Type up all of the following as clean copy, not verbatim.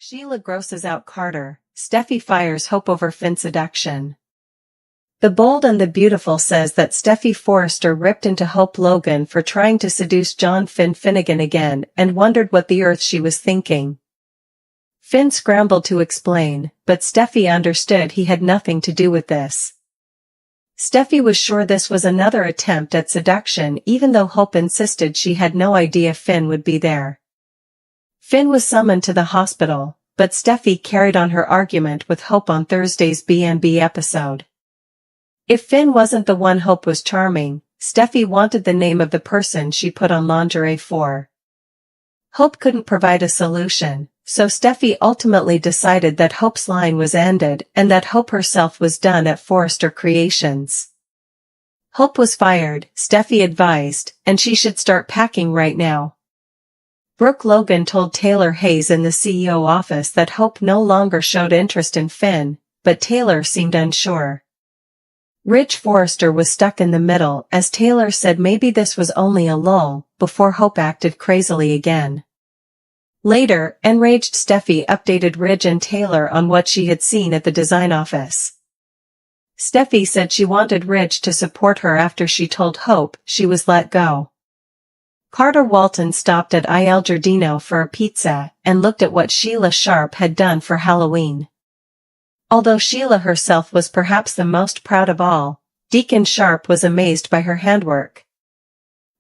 Sheila grosses out Carter. Steffy fires Hope over Finn Seduction. The Bold and the Beautiful says that Steffy Forrester ripped into Hope Logan for trying to seduce John Finn Finnegan again and wondered what the earth she was thinking. Finn scrambled to explain, but Steffy understood he had nothing to do with this. Steffy was sure this was another attempt at seduction, even though Hope insisted she had no idea Finn would be there. Finn was summoned to the hospital, but Steffy carried on her argument with Hope on Thursday's B&B episode. If Finn wasn't the one Hope was charming, Steffy wanted the name of the person she put on lingerie for. Hope couldn't provide a solution, so Steffy ultimately decided that Hope's line was ended and that Hope herself was done at Forrester Creations. Hope was fired, Steffy advised, and she should start packing right now. Brooke Logan told Taylor Hayes in the CEO office that Hope no longer showed interest in Finn, but Taylor seemed unsure. Rich Forrester was stuck in the middle as Taylor said maybe this was only a lull, before Hope acted crazily again. Later, enraged Steffy updated Ridge and Taylor on what she had seen at the design office. Steffy said she wanted Ridge to support her after she told Hope she was let go. Carter Walton stopped at Il Giardino for a pizza and looked at what Sheila Sharp had done for Halloween. Although Sheila herself was perhaps the most proud of all, Deacon Sharp was amazed by her handwork.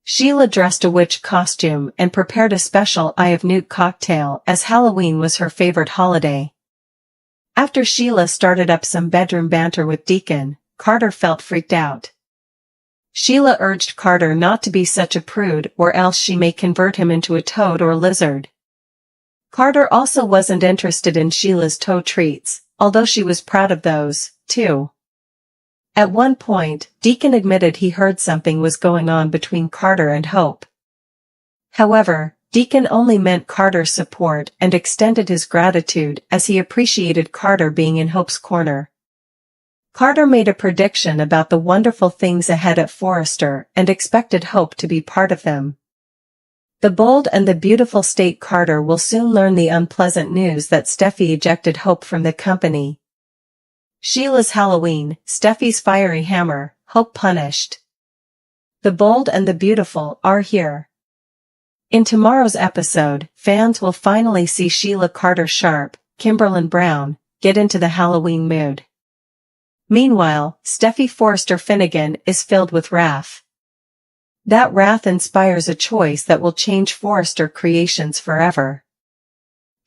Sheila dressed a witch costume and prepared a special Eye of Newt cocktail as Halloween was her favorite holiday. After Sheila started up some bedroom banter with Deacon, Carter felt freaked out. Sheila urged Carter not to be such a prude or else she may convert him into a toad or lizard. Carter also wasn't interested in Sheila's toe treats, although she was proud of those, too. At one point, Deacon admitted he heard something was going on between Carter and Hope. However, Deacon only meant Carter's support and extended his gratitude as he appreciated Carter being in Hope's corner. Carter made a prediction about the wonderful things ahead at Forrester and expected Hope to be part of them. The Bold and the Beautiful state Carter will soon learn the unpleasant news that Steffy ejected Hope from the company. Sheila's Halloween, Steffy's fiery hammer, Hope punished. The Bold and the Beautiful are here. In tomorrow's episode, fans will finally see Sheila Carter Sharp, Kimberlyn Brown, get into the Halloween mood. Meanwhile, Steffy Forrester Finnegan is filled with wrath. That wrath inspires a choice that will change Forrester Creations forever.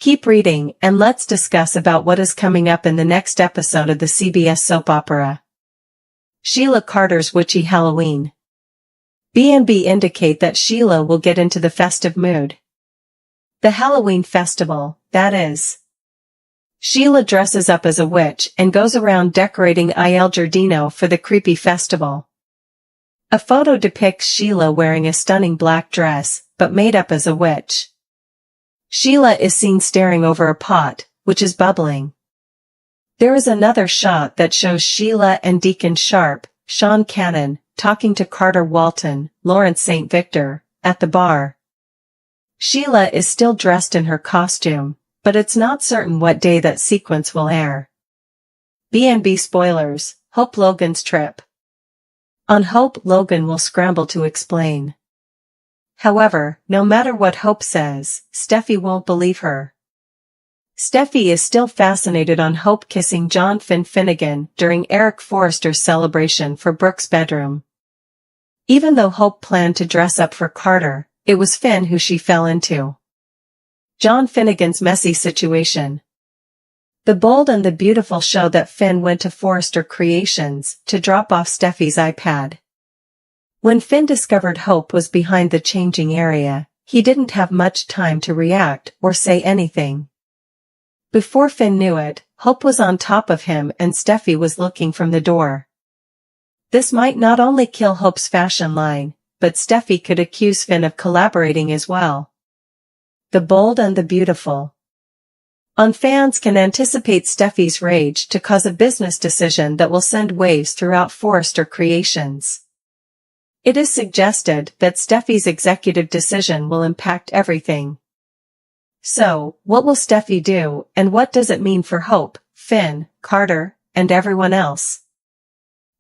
Keep reading and let's discuss about what is coming up in the next episode of the CBS soap opera. Sheila Carter's Witchy Halloween. B&B indicate that Sheila will get into the festive mood. The Halloween festival, that is. Sheila dresses up as a witch and goes around decorating Il Giardino for the creepy festival. A photo depicts Sheila wearing a stunning black dress, but made up as a witch. Sheila is seen staring over a pot, which is bubbling. There is another shot that shows Sheila and Deacon Sharp, Sean Cannon, talking to Carter Walton, Lawrence St. Victor, at the bar. Sheila is still dressed in her costume, but it's not certain what day that sequence will air. B&B spoilers, Hope Logan's trip. On Hope, Logan will scramble to explain. However, no matter what Hope says, Steffy won't believe her. Steffy is still fascinated on Hope kissing John Finn Finnegan during Eric Forrester's celebration for Brooke's bedroom. Even though Hope planned to dress up for Carter, it was Finn who she fell into. John Finnegan's messy situation. The Bold and the Beautiful show that Finn went to Forrester Creations to drop off Steffy's iPad. When Finn discovered Hope was behind the changing area, he didn't have much time to react or say anything. Before Finn knew it, Hope was on top of him and Steffy was looking from the door. This might not only kill Hope's fashion line, but Steffy could accuse Finn of collaborating as well. The Bold and the Beautiful. Fans can anticipate Steffy's rage to cause a business decision that will send waves throughout Forrester Creations. It is suggested that Steffy's executive decision will impact everything. So, what will Steffy do, and what does it mean for Hope, Finn, Carter, and everyone else?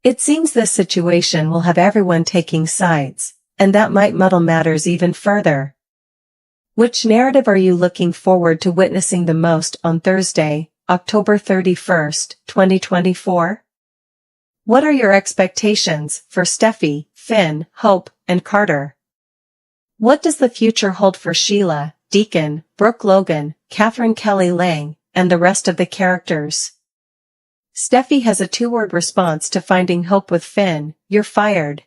It seems this situation will have everyone taking sides, and that might muddle matters even further. Which narrative are you looking forward to witnessing the most on Thursday, October 31st, 2024? What are your expectations for Steffy, Finn, Hope, and Carter? What does the future hold for Sheila, Deacon, Brooke Logan, Catherine Kelly Lang, and the rest of the characters? Steffy has a two-word response to finding hope with Finn: "You're fired."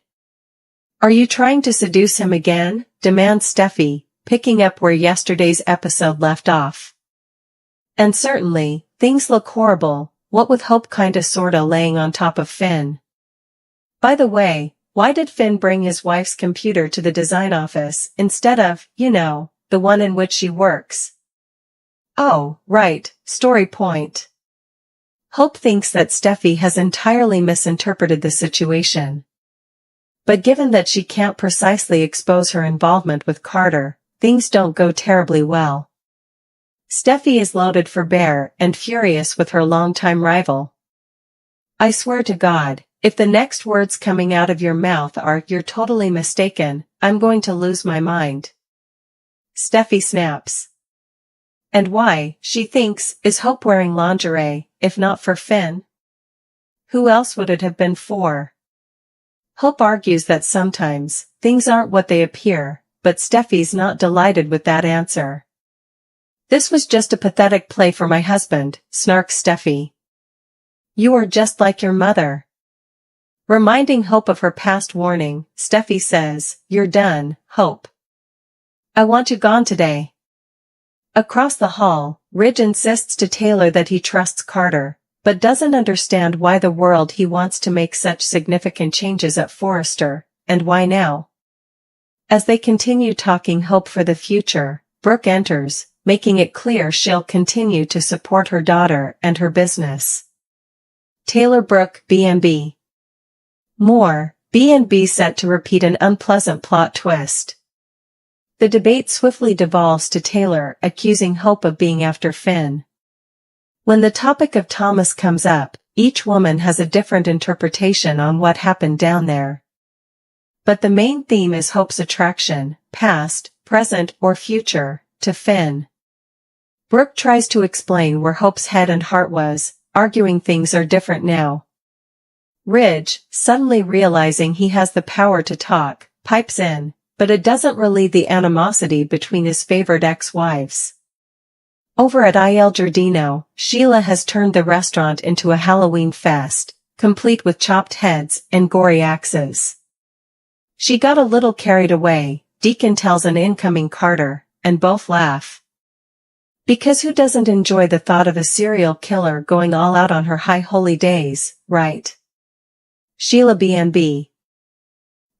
Are you trying to seduce him again? Demands Steffy, picking up where yesterday's episode left off. And certainly, things look horrible, what with Hope kinda sorta laying on top of Finn. By the way, why did Finn bring his wife's computer to the design office instead of, the one in which she works? Oh, right, story point. Hope thinks that Steffy has entirely misinterpreted the situation. But given that she can't precisely expose her involvement with Carter, things don't go terribly well. Steffy is loaded for bear and furious with her longtime rival. I swear to God, if the next words coming out of your mouth are "you're totally mistaken," I'm going to lose my mind. Steffy snaps. And why, she thinks, is Hope wearing lingerie, if not for Finn? Who else would it have been for? Hope argues that sometimes, things aren't what they appear, but Steffy's not delighted with that answer. This was just a pathetic play for my husband, snarks Steffy. You are just like your mother. Reminding Hope of her past warning, Steffy says, "You're done, Hope. I want you gone today." Across the hall, Ridge insists to Taylor that he trusts Carter, but doesn't understand why the world he wants to make such significant changes at Forrester, and why now. As they continue talking hope for the future, Brooke enters, making it clear she'll continue to support her daughter and her business. Taylor Brooke B&B. More, B&B set to repeat an unpleasant plot twist. The debate swiftly devolves to Taylor accusing Hope of being after Finn. When the topic of Thomas comes up, each woman has a different interpretation on what happened down there. But the main theme is Hope's attraction, past, present, or future, to Finn. Brooke tries to explain where Hope's head and heart was, arguing things are different now. Ridge, suddenly realizing he has the power to talk, pipes in, but it doesn't relieve the animosity between his favored ex-wives. Over at Il Giardino, Sheila has turned the restaurant into a Halloween fest, complete with chopped heads and gory axes. She got a little carried away, Deacon tells an incoming Carter, and both laugh. Because who doesn't enjoy the thought of a serial killer going all out on her high holy days, right? Sheila B&B.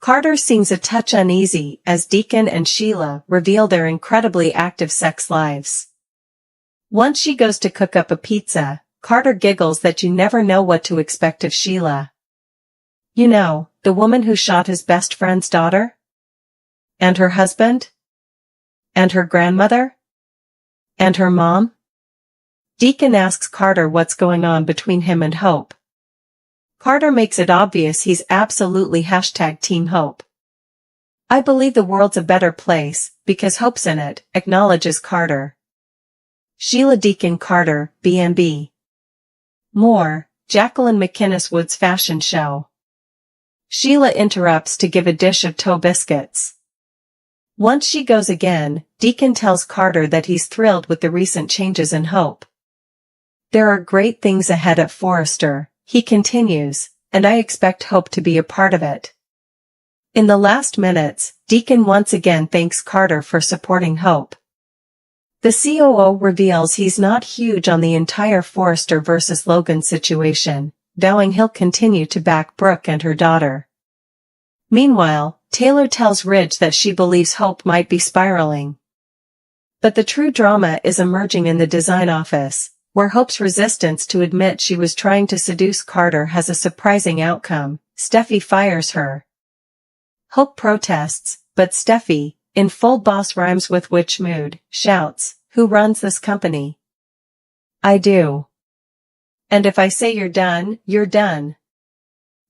Carter seems a touch uneasy as Deacon and Sheila reveal their incredibly active sex lives. Once she goes to cook up a pizza, Carter giggles that you never know what to expect of Sheila. You know, the woman who shot his best friend's daughter? And her husband? And her grandmother? And her mom? Deacon asks Carter what's going on between him and Hope. Carter makes it obvious he's absolutely #Team Hope. I believe the world's a better place, because Hope's in it, acknowledges Carter. Sheila Deacon Carter, B&B. More, Jacqueline McInnes Wood's fashion show. Sheila interrupts to give a dish of toe biscuits. Once she goes again, Deacon tells Carter that he's thrilled with the recent changes in Hope. There are great things ahead at Forrester, he continues, and I expect Hope to be a part of it. In the last minutes, Deacon once again thanks Carter for supporting Hope. The COO reveals he's not huge on the entire Forrester versus Logan situation, vowing he'll continue to back Brooke and her daughter. Meanwhile, Taylor tells Ridge that she believes Hope might be spiraling. But the true drama is emerging in the design office, where Hope's resistance to admit she was trying to seduce Carter has a surprising outcome. Steffy fires her. Hope protests, but Steffy, in full boss rhymes with witch mood, shouts, Who runs this company? I do. And if I say you're done, you're done.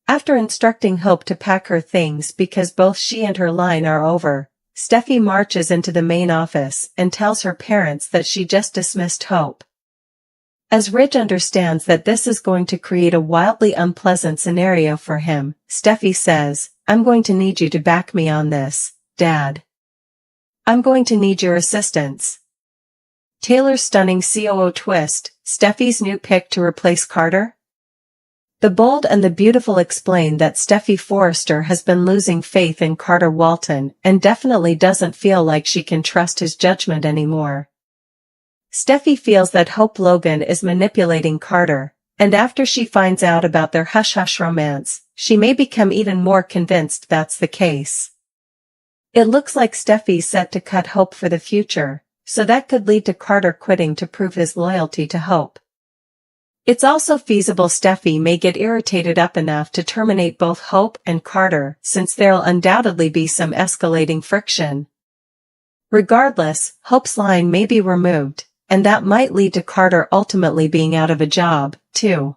After instructing Hope to pack her things because both she and her line are over, Steffy marches into the main office and tells her parents that she just dismissed Hope. As Ridge understands that this is going to create a wildly unpleasant scenario for him, Steffy says, I'm going to need you to back me on this, Dad. I'm going to need your assistance. Taylor's stunning COO twist, Steffy's new pick to replace Carter? The Bold and the Beautiful explain that Steffy Forrester has been losing faith in Carter Walton and definitely doesn't feel like she can trust his judgment anymore. Steffy feels that Hope Logan is manipulating Carter, and after she finds out about their hush-hush romance, she may become even more convinced that's the case. It looks like Steffy's set to cut Hope for the future, so that could lead to Carter quitting to prove his loyalty to Hope. It's also feasible Steffy may get irritated up enough to terminate both Hope and Carter, since there'll undoubtedly be some escalating friction. Regardless, Hope's line may be removed, and that might lead to Carter ultimately being out of a job, too.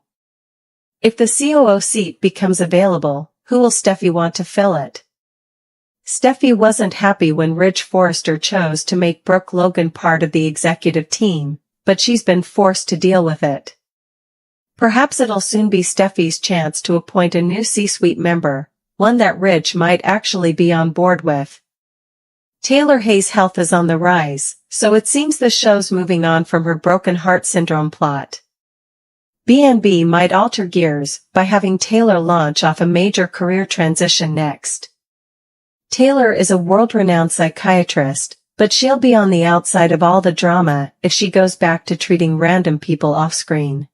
If the COO seat becomes available, who will Steffy want to fill it? Steffy wasn't happy when Ridge Forrester chose to make Brooke Logan part of the executive team, but she's been forced to deal with it. Perhaps it'll soon be Steffy's chance to appoint a new C-suite member, one that Ridge might actually be on board with. Taylor Hayes' health is on the rise, so it seems the show's moving on from her broken heart syndrome plot. B&B might alter gears by having Taylor launch off a major career transition next. Taylor is a world-renowned psychiatrist, but she'll be on the outside of all the drama if she goes back to treating random people off-screen.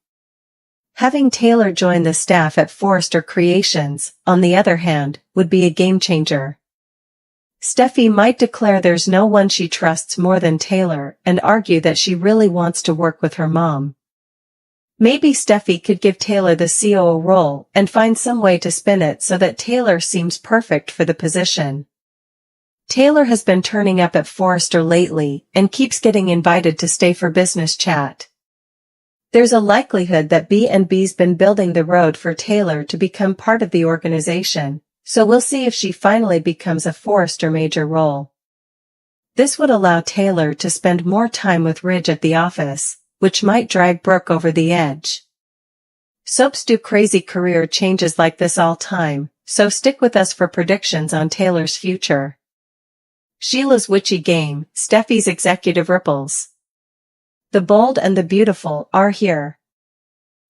Having Taylor join the staff at Forrester Creations, on the other hand, would be a game-changer. Steffy might declare there's no one she trusts more than Taylor and argue that she really wants to work with her mom. Maybe Steffy could give Taylor the COO role and find some way to spin it so that Taylor seems perfect for the position. Taylor has been turning up at Forrester lately and keeps getting invited to stay for business chat. There's a likelihood that B&B's been building the road for Taylor to become part of the organization. So we'll see if she finally becomes a Forrester major role. This would allow Taylor to spend more time with Ridge at the office, which might drag Brooke over the edge. Soaps do crazy career changes like this all time, so stick with us for predictions on Taylor's future. Sheila's witchy game, Steffy's executive ripples. The Bold and the Beautiful are here.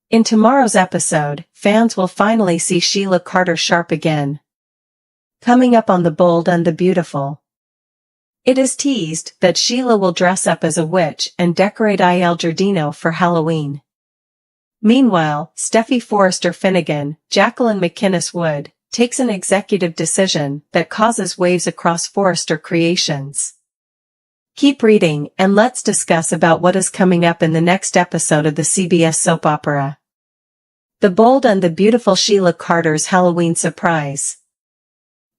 In tomorrow's episode, fans will finally see Sheila Carter sharp again. Coming up on The Bold and the Beautiful. It is teased that Sheila will dress up as a witch and decorate Il Giardino for Halloween. Meanwhile, Steffy Forrester Finnegan, Jacqueline McInnes Wood, takes an executive decision that causes waves across Forrester Creations. Keep reading and let's discuss about what is coming up in the next episode of the CBS soap opera. The Bold and the Beautiful. Sheila Carter's Halloween surprise.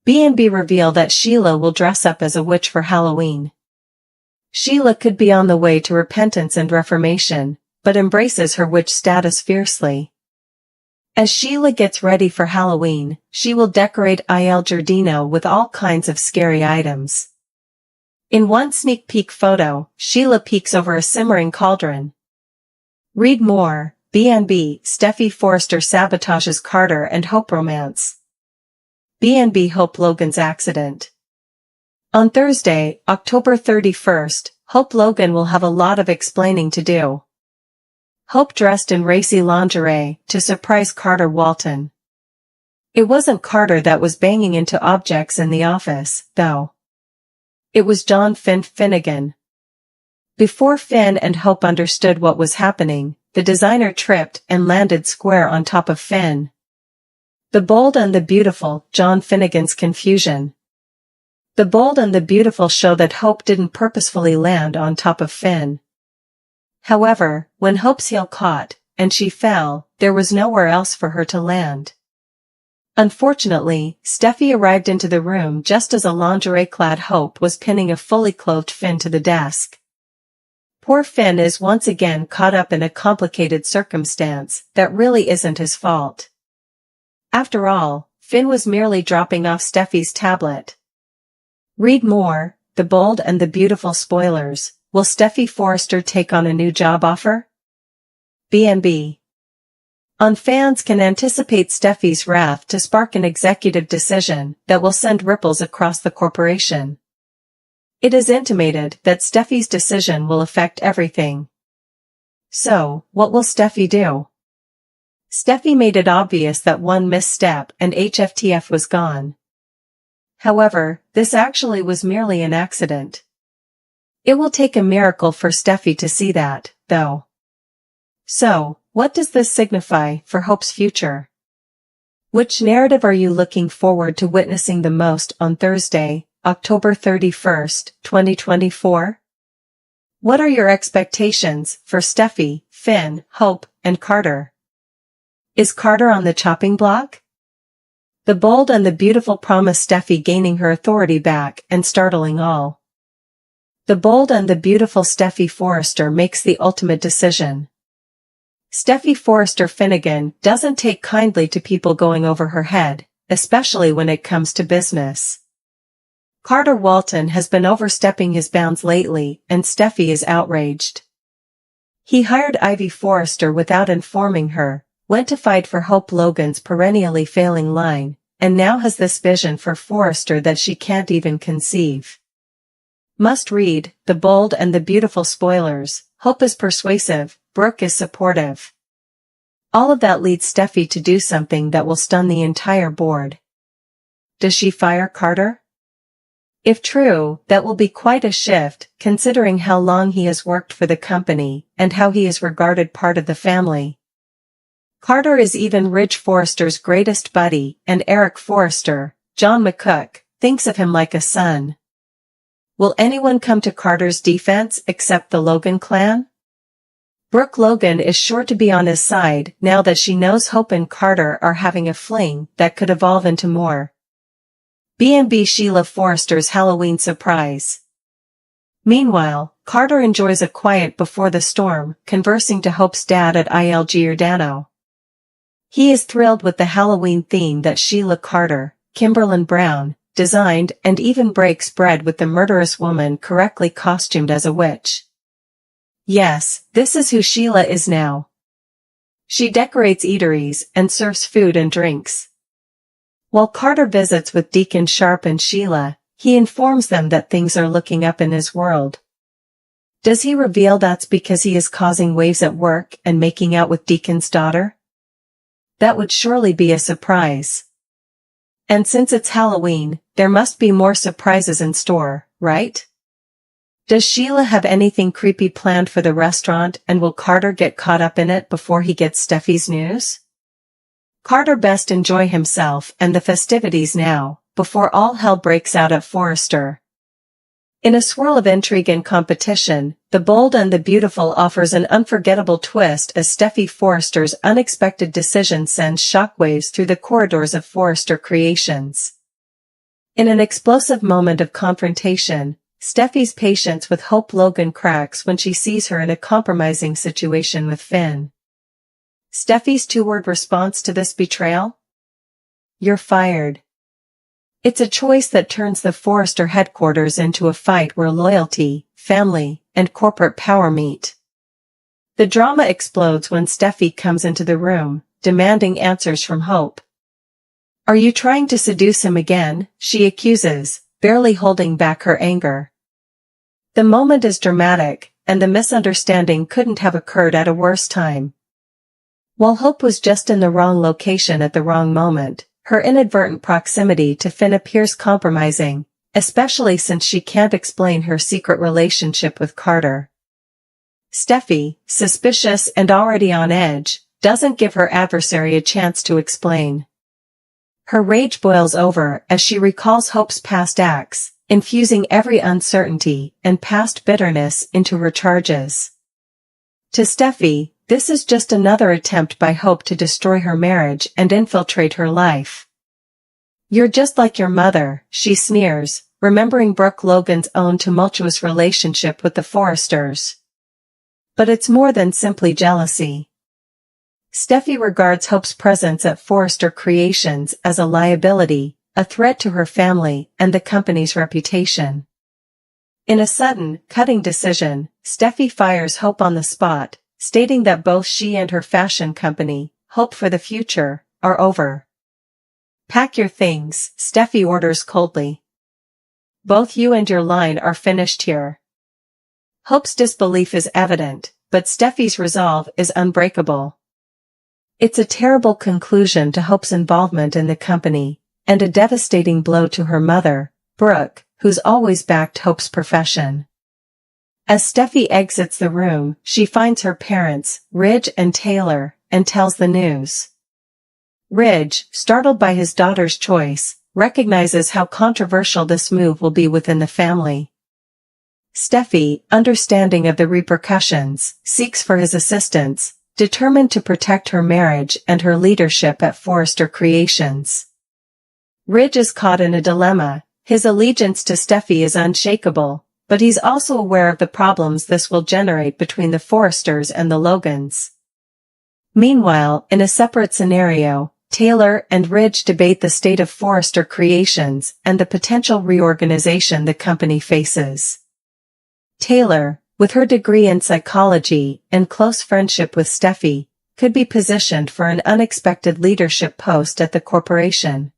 B&B reveal that Sheila will dress up as a witch for Halloween. Sheila could be on the way to repentance and reformation, but embraces her witch status fiercely. As Sheila gets ready for Halloween, she will decorate Il Giardino with all kinds of scary items. In one sneak peek photo, Sheila peeks over a simmering cauldron. Read more. B&B, Steffy Forrester sabotages Carter and Hope romance. B&B Hope Logan's accident. On Thursday, October 31st, Hope Logan will have a lot of explaining to do. Hope dressed in racy lingerie to surprise Carter Walton. It wasn't Carter that was banging into objects in the office, though. It was John Finnegan. Before Finn and Hope understood what was happening, the designer tripped and landed square on top of Finn. The Bold and the Beautiful, John Finnegan's confusion. The Bold and the Beautiful show that Hope didn't purposefully land on top of Finn. However, when Hope's heel caught, and she fell, there was nowhere else for her to land. Unfortunately, Steffy arrived into the room just as a lingerie-clad Hope was pinning a fully clothed Finn to the desk. Poor Finn is once again caught up in a complicated circumstance that really isn't his fault. After all, Finn was merely dropping off Steffy's tablet. Read more, The Bold and the Beautiful spoilers. Will Steffy Forrester take on a new job offer? B&B. On fans can anticipate Steffy's wrath to spark an executive decision that will send ripples across the corporation. It is intimated that Steffy's decision will affect everything. So, what will Steffy do? Steffy made it obvious that one misstep and HFTF was gone. However, this actually was merely an accident. It will take a miracle for Steffy to see that, though. So, what does this signify for Hope's future? Which narrative are you looking forward to witnessing the most on Thursday, October 31st, 2024? What are your expectations for Steffy, Finn, Hope, and Carter? Is Carter on the chopping block? The Bold and the Beautiful promise Steffy gaining her authority back and startling all. The Bold and the Beautiful Steffy Forrester makes the ultimate decision. Steffy Forrester Finnegan doesn't take kindly to people going over her head, especially when it comes to business. Carter Walton has been overstepping his bounds lately, and Steffy is outraged. He hired Ivy Forrester without informing her, went to fight for Hope Logan's perennially failing line, and now has this vision for Forrester that she can't even conceive. Must read, The Bold and the Beautiful spoilers. Hope is persuasive, Brooke is supportive. All of that leads Steffy to do something that will stun the entire board. Does she fire Carter? If true, that will be quite a shift, considering how long he has worked for the company, and how he is regarded part of the family. Carter is even Ridge Forrester's greatest buddy, and Eric Forrester, John McCook, thinks of him like a son. Will anyone come to Carter's defense except the Logan clan? Brooke Logan is sure to be on his side now that she knows Hope and Carter are having a fling that could evolve into more. B&B Sheila Forrester's Halloween surprise. Meanwhile, Carter enjoys a quiet before the storm, conversing to Hope's dad at Il Giordano. He is thrilled with the Halloween theme that Sheila Carter, Kimberlyn Brown, designed and even breaks bread with the murderous woman correctly costumed as a witch. Yes, this is who Sheila is now. She decorates eateries and serves food and drinks. While Carter visits with Deacon Sharp and Sheila, he informs them that things are looking up in his world. Does he reveal that's because he is causing waves at work and making out with Deacon's daughter? That would surely be a surprise. And since it's Halloween, there must be more surprises in store, right? Does Sheila have anything creepy planned for the restaurant, and will Carter get caught up in it before he gets Steffy's news? Carter best enjoy himself and the festivities now, before all hell breaks out at Forrester. In a swirl of intrigue and competition, The Bold and the Beautiful offers an unforgettable twist as Steffy Forrester's unexpected decision sends shockwaves through the corridors of Forrester Creations. In an explosive moment of confrontation, Steffy's patience with Hope Logan cracks when she sees her in a compromising situation with Finn. Steffy's two-word response to this betrayal? You're fired. It's a choice that turns the Forrester headquarters into a fight where loyalty, family, and corporate power meet. The drama explodes when Steffy comes into the room, demanding answers from Hope. Are you trying to seduce him again? She accuses, barely holding back her anger. The moment is dramatic, and the misunderstanding couldn't have occurred at a worse time. While Hope was just in the wrong location at the wrong moment, her inadvertent proximity to Finn appears compromising, especially since she can't explain her secret relationship with Carter. Steffy, suspicious and already on edge, doesn't give her adversary a chance to explain. Her rage boils over as she recalls Hope's past acts, infusing every uncertainty and past bitterness into her charges. To Steffy, this is just another attempt by Hope to destroy her marriage and infiltrate her life. You're just like your mother, she sneers, remembering Brooke Logan's own tumultuous relationship with the Forresters. But it's more than simply jealousy. Steffy regards Hope's presence at Forrester Creations as a liability, a threat to her family and the company's reputation. In a sudden, cutting decision, Steffy fires Hope on the spot, stating that both she and her fashion company, Hope for the Future, are over. "Pack your things," Steffy orders coldly. "Both you and your line are finished here." Hope's disbelief is evident, but Steffy's resolve is unbreakable. It's a terrible conclusion to Hope's involvement in the company, and a devastating blow to her mother, Brooke, who's always backed Hope's profession. As Steffy exits the room, she finds her parents, Ridge and Taylor, and tells the news. Ridge, startled by his daughter's choice, recognizes how controversial this move will be within the family. Steffy, understanding of the repercussions, seeks for his assistance, determined to protect her marriage and her leadership at Forrester Creations. Ridge is caught in a dilemma. His allegiance to Steffy is unshakable, but he's also aware of the problems this will generate between the Forresters and the Logans. Meanwhile, in a separate scenario, Taylor and Ridge debate the state of Forrester Creations and the potential reorganization the company faces. Taylor, with her degree in psychology and close friendship with Steffy, could be positioned for an unexpected leadership post at the corporation.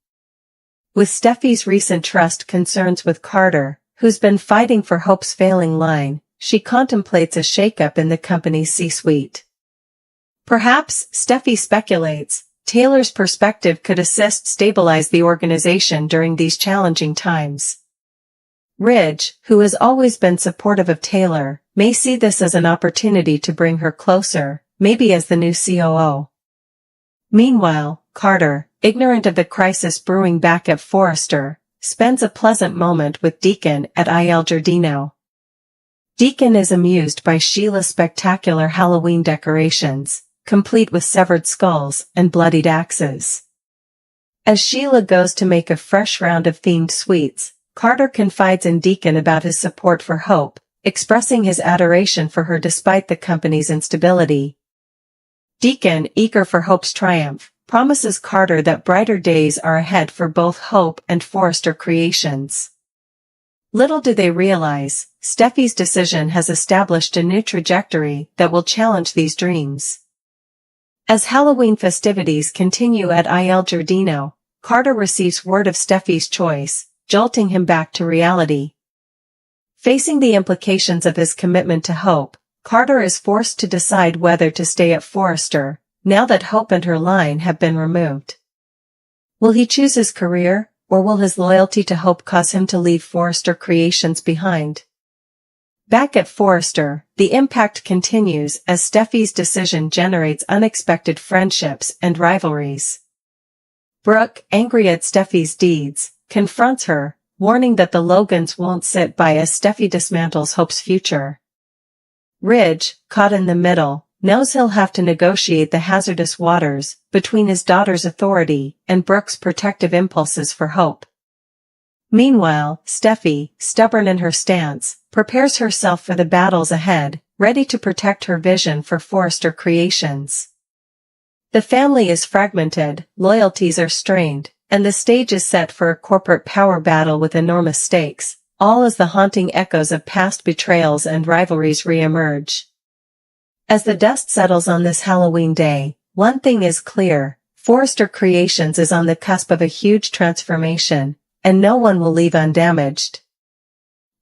With Steffy's recent trust concerns with Carter, who's been fighting for Hope's failing line, she contemplates a shakeup in the company's C-suite. Perhaps, Steffy speculates, Taylor's perspective could assist stabilize the organization during these challenging times. Ridge, who has always been supportive of Taylor, may see this as an opportunity to bring her closer, maybe as the new COO. Meanwhile, Carter, ignorant of the crisis brewing back at Forrester, spends a pleasant moment with Deacon at Il Giardino. Deacon is amused by Sheila's spectacular Halloween decorations, complete with severed skulls and bloodied axes. As Sheila goes to make a fresh round of themed sweets, Carter confides in Deacon about his support for Hope, expressing his adoration for her despite the company's instability. Deacon, eager for Hope's triumph, promises Carter that brighter days are ahead for both Hope and Forrester Creations. Little do they realize, Steffy's decision has established a new trajectory that will challenge these dreams. As Halloween festivities continue at Il Giardino, Carter receives word of Steffy's choice, jolting him back to reality. Facing the implications of his commitment to Hope, Carter is forced to decide whether to stay at Forrester, now that Hope and her line have been removed. Will he choose his career, or will his loyalty to Hope cause him to leave Forrester Creations behind? Back at Forrester, the impact continues as Steffy's decision generates unexpected friendships and rivalries. Brooke, angry at Steffy's deeds, confronts her, warning that the Logans won't sit by as Steffy dismantles Hope's future. Ridge, caught in the middle, knows he'll have to negotiate the hazardous waters between his daughter's authority and Brooke's protective impulses for Hope. Meanwhile, Steffy, stubborn in her stance, prepares herself for the battles ahead, ready to protect her vision for Forrester Creations. The family is fragmented, loyalties are strained, and the stage is set for a corporate power battle with enormous stakes, all as the haunting echoes of past betrayals and rivalries re-emerge. As the dust settles on this Halloween day, one thing is clear, Forrester Creations is on the cusp of a huge transformation, and no one will leave undamaged.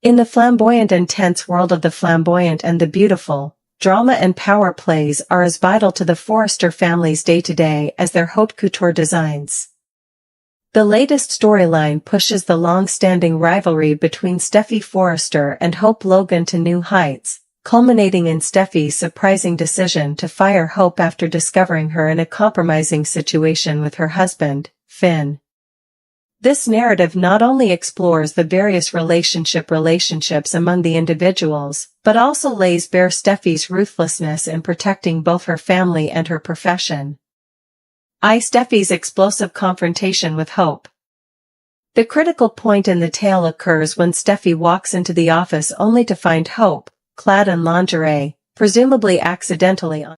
In the flamboyant and tense world of the flamboyant and the beautiful, drama and power plays are as vital to the Forrester family's day-to-day as their haute couture designs. The latest storyline pushes the long-standing rivalry between Steffy Forrester and Hope Logan to new heights, culminating in Steffy's surprising decision to fire Hope after discovering her in a compromising situation with her husband, Finn. This narrative not only explores the various relationships among the individuals, but also lays bare Steffy's ruthlessness in protecting both her family and her profession. Steffy's explosive confrontation with Hope. The critical point in the tale occurs when Steffy walks into the office only to find Hope, clad in lingerie, presumably accidentally on